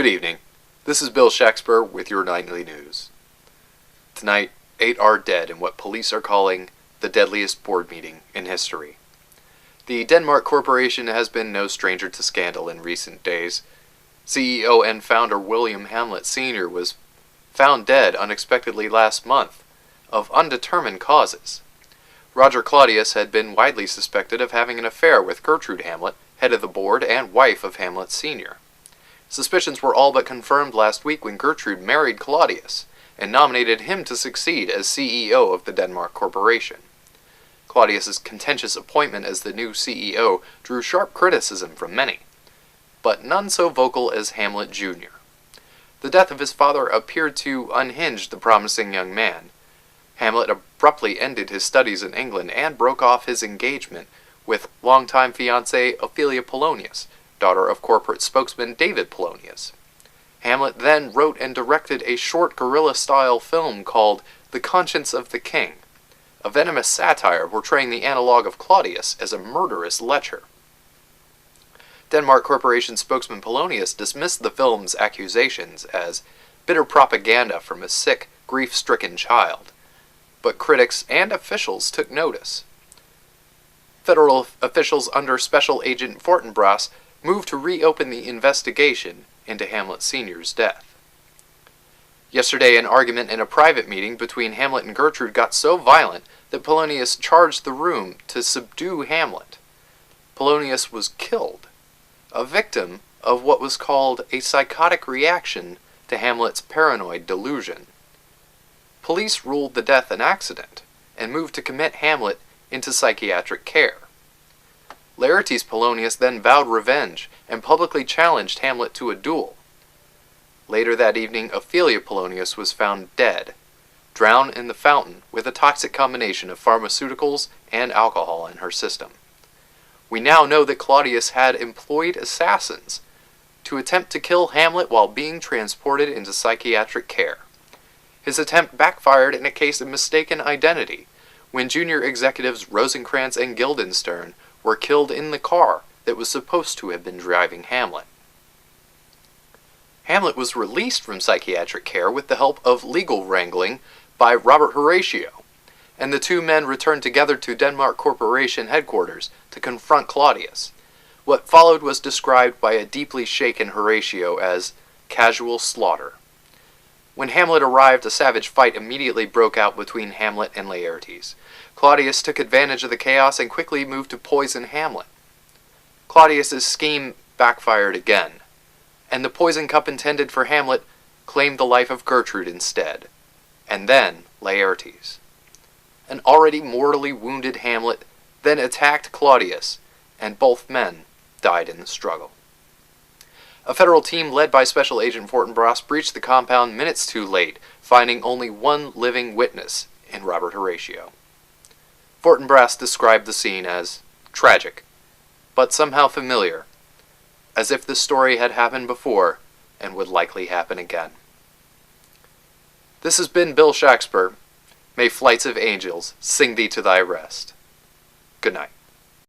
Good evening. This is Bill Shakespeare with your nightly news. Tonight, 8 are dead in what police are calling the deadliest board meeting in history. The Denmark Corporation has been no stranger to scandal in recent days. CEO and founder William Hamlet Sr. was found dead unexpectedly last month of undetermined causes. Roger Claudius had been widely suspected of having an affair with Gertrude Hamlet, head of the board and wife of Hamlet Sr. Suspicions were all but confirmed last week when Gertrude married Claudius and nominated him to succeed as CEO of the Denmark Corporation. Claudius's contentious appointment as the new CEO drew sharp criticism from many, but none so vocal as Hamlet Jr. The death of his father appeared to unhinge the promising young man. Hamlet abruptly ended his studies in England and broke off his engagement with longtime fiancée Ophelia Polonius, daughter of corporate spokesman David Polonius. Hamlet then wrote and directed a short guerrilla-style film called The Conscience of the King, a venomous satire portraying the analogue of Claudius as a murderous lecher. Denmark Corporation spokesman Polonius dismissed the film's accusations as bitter propaganda from a sick, grief-stricken child, but critics and officials took notice. Federal officials under Special Agent Fortinbras moved to reopen the investigation into Hamlet Sr.'s death. Yesterday, an argument in a private meeting between Hamlet and Gertrude got so violent that Polonius charged the room to subdue Hamlet. Polonius was killed, a victim of what was called a psychotic reaction to Hamlet's paranoid delusion. Police ruled the death an accident and moved to commit Hamlet into psychiatric care. Laertes Polonius then vowed revenge and publicly challenged Hamlet to a duel. Later that evening, Ophelia Polonius was found dead, drowned in the fountain with a toxic combination of pharmaceuticals and alcohol in her system. We now know that Claudius had employed assassins to attempt to kill Hamlet while being transported into psychiatric care. His attempt backfired in a case of mistaken identity, when junior executives Rosencrantz and Guildenstern were killed in the car that was supposed to have been driving Hamlet. Hamlet was released from psychiatric care with the help of legal wrangling by Robert Horatio, and the two men returned together to Denmark Corporation headquarters to confront Claudius. What followed was described by a deeply shaken Horatio as casual slaughter. When Hamlet arrived, a savage fight immediately broke out between Hamlet and Laertes. Claudius took advantage of the chaos and quickly moved to poison Hamlet. Claudius's scheme backfired again, and the poison cup intended for Hamlet claimed the life of Gertrude instead, and then Laertes. An already mortally wounded Hamlet then attacked Claudius, and both men died in the struggle. A federal team led by Special Agent Fortinbras breached the compound minutes too late, finding only one living witness in Robert Horatio. Fortinbras described the scene as tragic, but somehow familiar, as if the story had happened before and would likely happen again. This has been Bill Shakespeare. May flights of angels sing thee to thy rest. Good night.